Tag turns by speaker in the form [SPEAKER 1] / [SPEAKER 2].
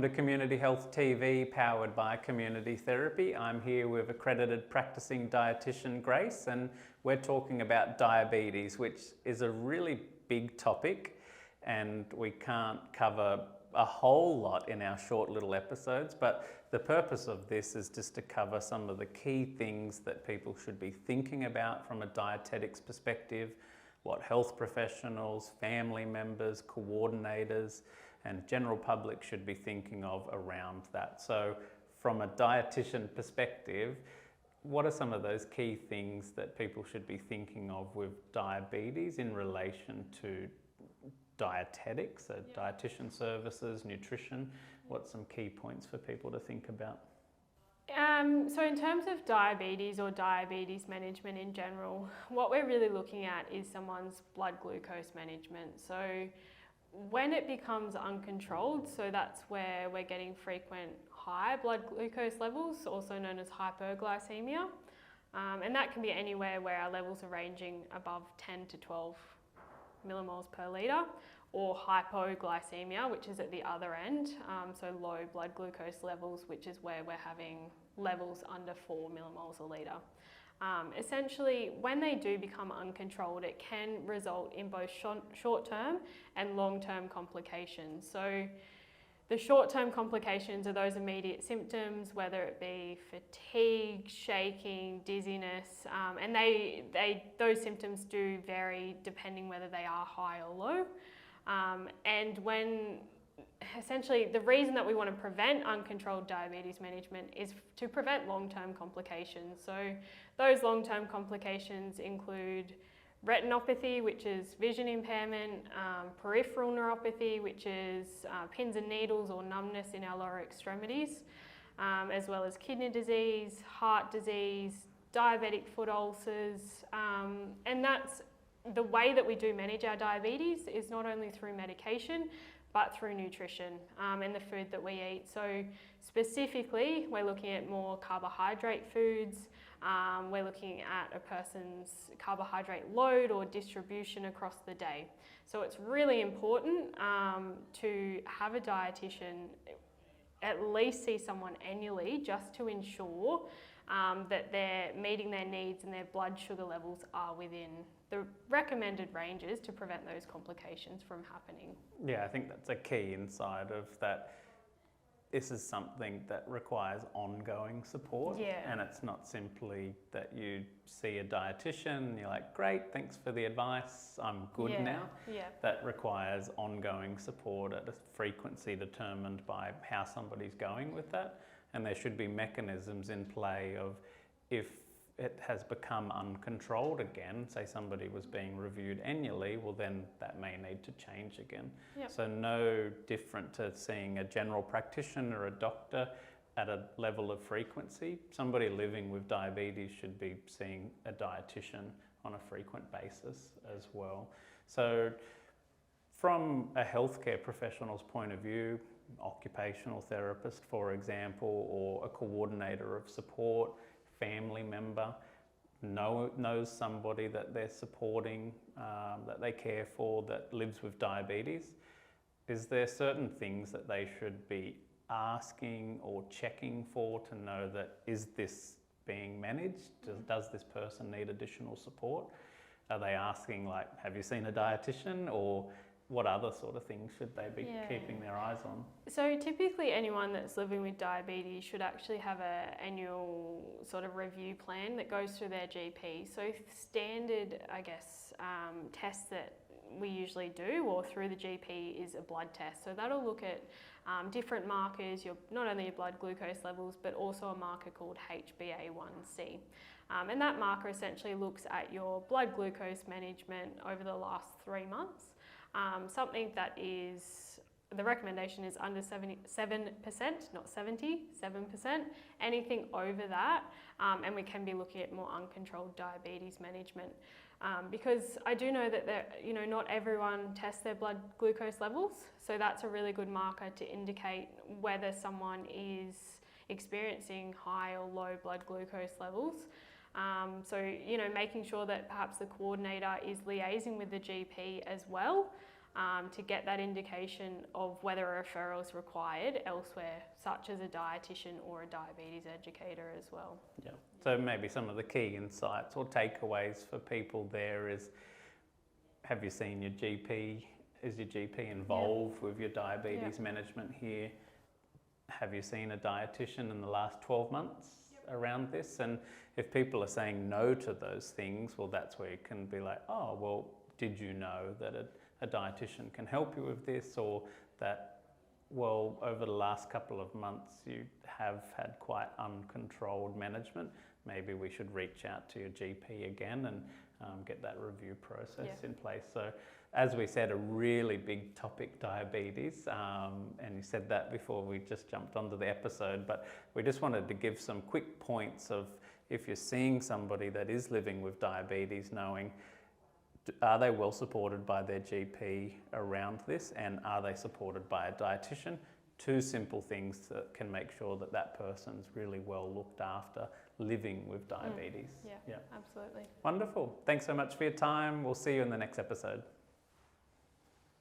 [SPEAKER 1] Welcome to Community Health TV, powered by Community Therapy. I'm here with accredited practicing dietitian Grace, and we're talking about diabetes, which is a really big topic, and we can't cover a whole lot in our short little episodes, but the purpose of this is just to cover some of the key things that people should be thinking about from a dietetics perspective, what health professionals, family members, coordinators, and general public should be thinking of around that. So from a dietitian perspective, what are some of those key things that people should be thinking of with diabetes in relation to dietetics, so dietitian services, nutrition? What's some key points for people to think about?
[SPEAKER 2] So in terms of diabetes or diabetes management in general, what we're really looking at is someone's blood glucose management. So when it becomes uncontrolled, so that's where we're getting frequent high blood glucose levels, also known as hyperglycemia. And that can be anywhere where our levels are ranging above 10 to 12 millimoles per litre, or hypoglycemia, which is at the other end, so low blood glucose levels, which is where we're having levels under 4 millimoles a litre. Essentially, when they do become uncontrolled, it can result in both short-term and long-term complications. So the short-term complications are those immediate symptoms, whether it be fatigue, shaking, dizziness, and those symptoms do vary depending whether they are high or low. And when essentially the reason that we want to prevent uncontrolled diabetes management is to prevent long-term complications. So those long-term complications include retinopathy, which is vision impairment, peripheral neuropathy, which is pins and needles or numbness in our lower extremities, as well as kidney disease, heart disease, diabetic foot ulcers, and that's the way that we do manage our diabetes is not only through medication, but through nutrition and the food that we eat. So specifically, we're looking at more carbohydrate foods. We're looking at a person's carbohydrate load or distribution across the day. So it's really important to have a dietitian at least see someone annually just to ensure that they're meeting their needs and their blood sugar levels are within the recommended ranges to prevent those complications from happening.
[SPEAKER 1] Yeah, I think that's a key insight of that. This is something that requires ongoing support, and it's not simply that you see a dietitian and you're like, great, thanks for the advice, I'm good now. That requires ongoing support at a frequency determined by how somebody's going with that, and there should be mechanisms in play of if it has become uncontrolled again, say somebody was being reviewed annually, well then that may need to change again. So no different to seeing a general practitioner or a doctor at a level of frequency. Somebody living with diabetes should be seeing a dietitian on a frequent basis as well. So from a healthcare professional's point of view, occupational therapist, for example, or a coordinator of support, family member knows somebody that they're supporting, that they care for, that lives with diabetes, is there certain things that they should be asking or checking for to know that is this being managed? Does this person need additional support? Are they asking like, have you seen a dietitian, or what other sort of things should they be keeping their eyes on? So
[SPEAKER 2] typically anyone that's living with diabetes should actually have an annual sort of review plan that goes through their GP. So standard, I guess, tests that we usually do or through the GP is a blood test. So that'll look at different markers, not only your blood glucose levels, but also a marker called HbA1c. And that marker essentially looks at your blood glucose management over the last 3 months. Something that is, the recommendation is under 7%, not 70, 7%. Anything over that, and we can be looking at more uncontrolled diabetes management. Because I do know that not everyone tests their blood glucose levels, so that's a really good marker to indicate whether someone is experiencing high or low blood glucose levels. So making sure that perhaps the coordinator is liaising with the GP as well, to get that indication of whether a referral is required elsewhere, such as a dietitian or a diabetes educator as well.
[SPEAKER 1] Yeah. So maybe some of the key insights or takeaways for people there is, have you seen your GP? Is your GP involved with your diabetes management here? Have you seen a dietitian in the last 12 months around this? And if people are saying no to those things, well, that's where you can be like, oh, well, did you know that a dietitian can help you with this, or that, well, over the last couple of months you have had quite uncontrolled management. Maybe we should reach out to your GP again and get that review process in place. So as we said, a really big topic, diabetes, and you said that before we just jumped onto the episode, but we just wanted to give some quick points of, if you're seeing somebody that is living with diabetes, knowing, are they well supported by their GP around this, and are they supported by a dietitian? Two simple things that can make sure that that person's really well looked after living with diabetes.
[SPEAKER 2] Yeah, absolutely.
[SPEAKER 1] Wonderful. Thanks so much for your time. We'll see you in the next episode.